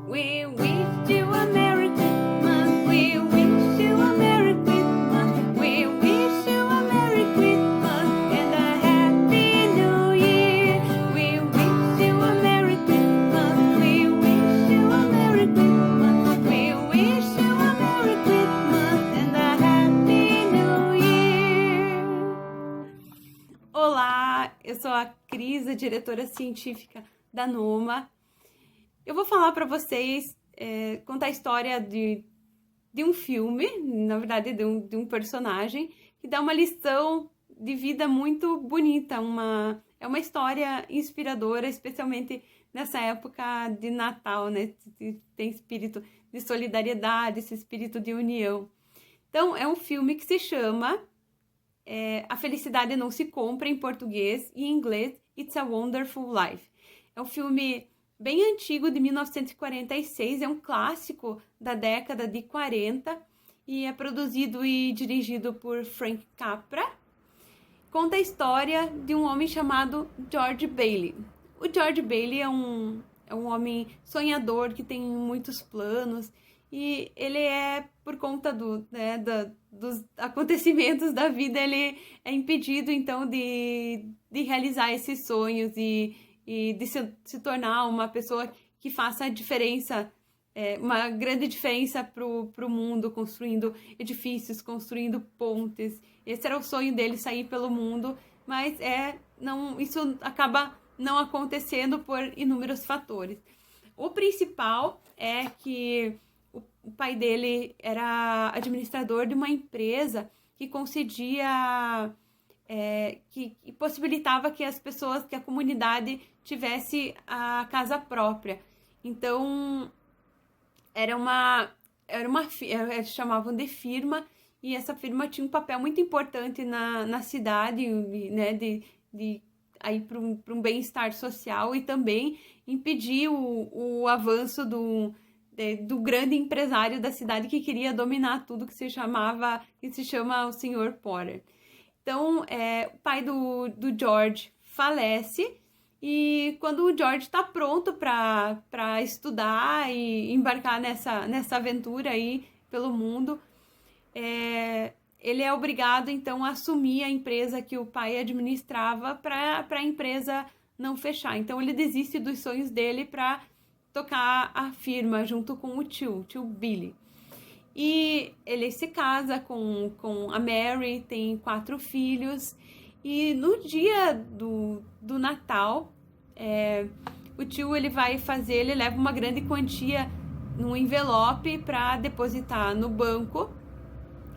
We wish you a Merry Christmas. We wish you a Merry Christmas. We wish you a Merry Christmas and a Happy New Year. We wish you a Merry Christmas. We wish you a Merry Christmas. We wish you a Merry Christmas and a Happy New Year. Olá, eu sou a Cris, a diretora científica da Noma. Eu vou falar para vocês, contar a história de um filme, na verdade de um personagem, que dá uma lição de vida muito bonita, é uma história inspiradora, especialmente nessa época de Natal, né? Tem espírito de solidariedade, esse espírito de união. Então, é um filme que se chama A Felicidade Não Se Compra, em português, e em inglês, It's a Wonderful Life. É um filme bem antigo, de 1946, é um clássico da década de 40 e é produzido e dirigido por Frank Capra. Conta a história de um homem chamado George Bailey. O George Bailey é um homem sonhador que tem muitos planos e ele por conta dos acontecimentos da vida, ele é impedido então de realizar esses sonhos e de se tornar uma pessoa que faça a diferença, uma grande diferença para o mundo, construindo edifícios, construindo pontes. Esse era o sonho dele, sair pelo mundo, mas isso acaba não acontecendo por inúmeros fatores. O principal é que o pai dele era administrador de uma empresa que concedia... que possibilitava que as pessoas, que a comunidade tivesse a casa própria. Então, eles chamavam de firma, e essa firma tinha um papel muito importante na cidade, né, de aí para um bem-estar social, e também impedir o avanço do grande empresário da cidade que queria dominar tudo, que se chama o Sr. Potter. Então, o pai do George falece, e quando o George está pronto para estudar e embarcar nessa aventura aí pelo mundo, ele é obrigado, então, a assumir a empresa que o pai administrava para a empresa não fechar. Então, ele desiste dos sonhos dele para tocar a firma junto com o tio Billy. E ele se casa com a Mary, tem 4 filhos. E no dia do Natal, o tio ele leva uma grande quantia num envelope para depositar no banco.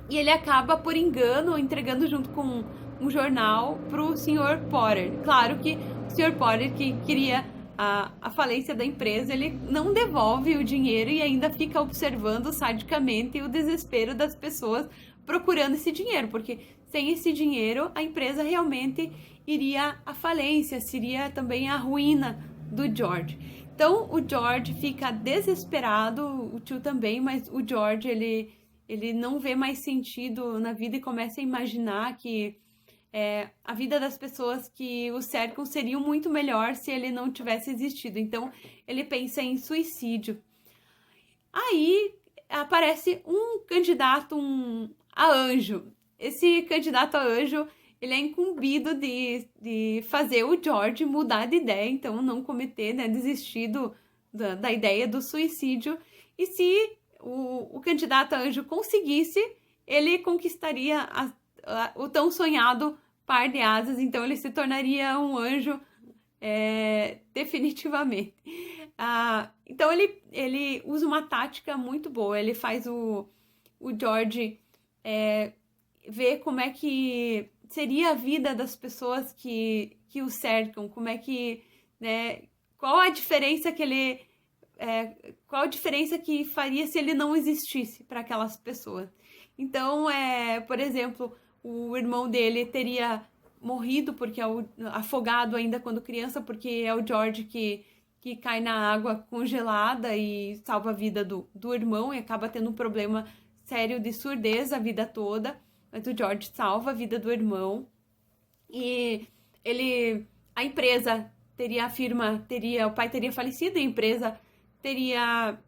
E ele acaba, por engano, entregando junto com um jornal para o Sr. Potter. Claro que o Sr. Potter, que queria a falência da empresa, ele não devolve o dinheiro e ainda fica observando sadicamente o desespero das pessoas procurando esse dinheiro, porque sem esse dinheiro a empresa realmente iria à falência, seria também a ruína do George. Então o George fica desesperado, o tio também, mas o George ele não vê mais sentido na vida e começa a imaginar que a vida das pessoas que o cercam seria muito melhor se ele não tivesse existido. Então, ele pensa em suicídio. Aí, aparece um candidato a anjo. Esse candidato a anjo, ele é incumbido de fazer o George mudar de ideia, então não cometer, né, desistir da ideia do suicídio. E se o candidato a anjo conseguisse, ele conquistaria o tão sonhado par de asas, então ele se tornaria um anjo definitivamente. Então ele usa uma tática muito boa, ele faz o George ver como é que seria a vida das pessoas que o cercam, como é que, né, qual a diferença que faria se ele não existisse para aquelas pessoas. Então, por exemplo, o irmão dele teria morrido porque afogado ainda quando criança, porque é o George que cai na água congelada e salva a vida do irmão, e acaba tendo um problema sério de surdez a vida toda, mas o George salva a vida do irmão. E a empresa o pai teria falecido, a empresa teria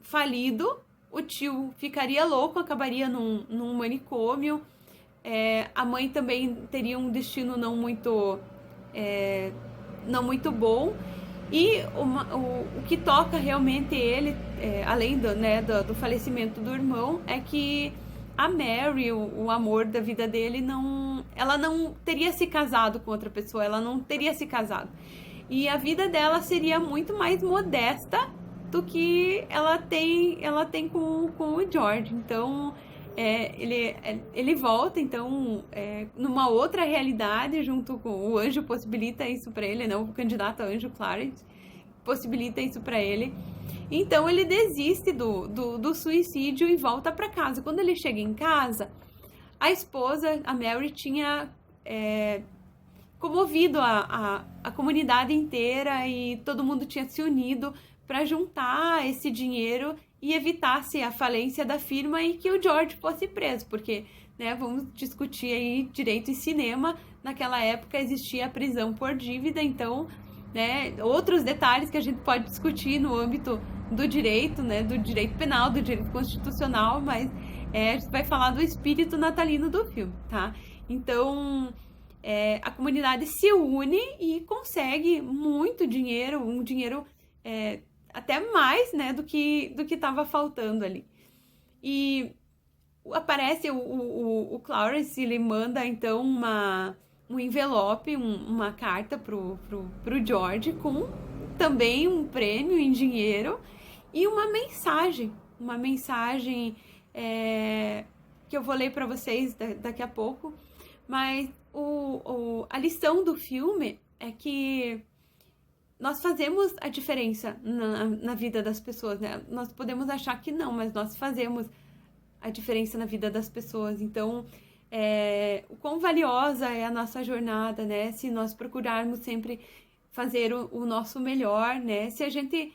falido, o tio ficaria louco, acabaria num manicômio, a mãe também teria um destino não muito bom. E o que toca realmente ele, além do falecimento do irmão, é que a Mary, o amor da vida dele, ela não teria se casado com outra pessoa, ela não teria se casado. E a vida dela seria muito mais modesta do que ela tem com o George. Então, ele volta, então, numa outra realidade, junto com o anjo possibilita isso para ele, né? O candidato a anjo Clarence possibilita isso para ele. Então, ele desiste do suicídio e volta para casa. Quando ele chega em casa, a esposa, a Mary, tinha comovido a comunidade inteira e todo mundo tinha se unido para juntar esse dinheiro e evitasse a falência da firma e que o George fosse preso, porque, né, vamos discutir aí direito e cinema, naquela época existia a prisão por dívida, então, né, outros detalhes que a gente pode discutir no âmbito do direito, né, do direito penal, do direito constitucional, mas a gente vai falar do espírito natalino do filme, tá? Então, a comunidade se une e consegue muito dinheiro, um dinheiro até mais, né, do que estava faltando ali. E aparece o Clarence, ele manda então um envelope, uma carta pro George com também um prêmio em dinheiro e uma mensagem que eu vou ler para vocês daqui a pouco. Mas a lição do filme é que nós fazemos a diferença na vida das pessoas, né? Nós podemos achar que não, mas nós fazemos a diferença na vida das pessoas. Então, o quão valiosa é a nossa jornada, né? Se nós procurarmos sempre fazer o nosso melhor, né? Se a gente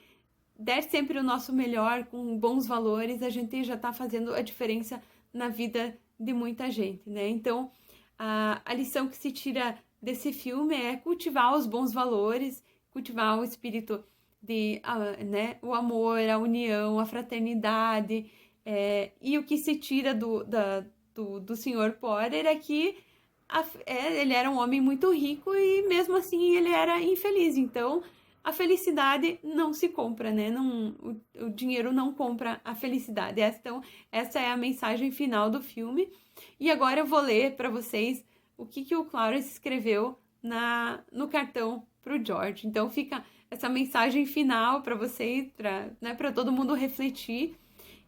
der sempre o nosso melhor com bons valores, a gente já está fazendo a diferença na vida de muita gente, né? Então, a lição que se tira desse filme é cultivar os bons valores, cultivar o espírito né, o amor, a união, a fraternidade. E o que se tira do Sr. Potter é que ele era um homem muito rico e mesmo assim ele era infeliz. Então, a felicidade não se compra, né? O dinheiro não compra a felicidade. Então, essa é a mensagem final do filme. E agora eu vou ler para vocês o que o Clarence escreveu no cartão para o George. Então, fica essa mensagem final para vocês, para todo mundo refletir.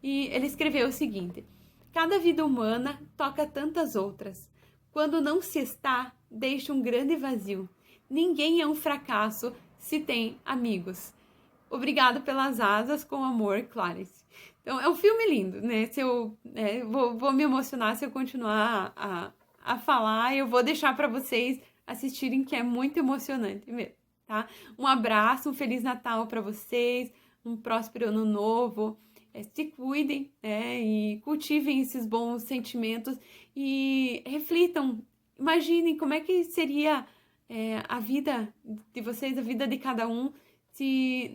E ele escreveu o seguinte: cada vida humana toca tantas outras. Quando não se está, deixa um grande vazio. Ninguém é um fracasso se tem amigos. Obrigado pelas asas, com amor, Clarence. Então, é um filme lindo, né? Se eu vou me emocionar se eu continuar a falar, eu vou deixar para vocês assistirem, que é muito emocionante mesmo, tá? Um abraço, um Feliz Natal para vocês, um próspero ano novo. Se cuidem, e cultivem esses bons sentimentos e reflitam, imaginem como é que seria a vida de vocês, a vida de cada um, se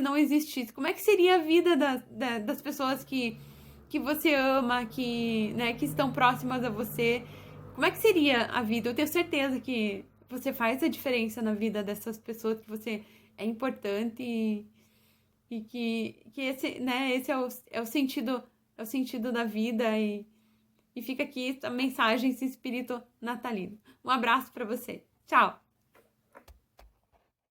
não existisse. Como é que seria a vida das pessoas que você ama, que estão próximas a você? Como é que seria a vida? Eu tenho certeza que você faz a diferença na vida dessas pessoas, que você é importante e que esse, né, esse é o sentido da vida e fica aqui a mensagem, esse espírito natalino. Um abraço para você. Tchau!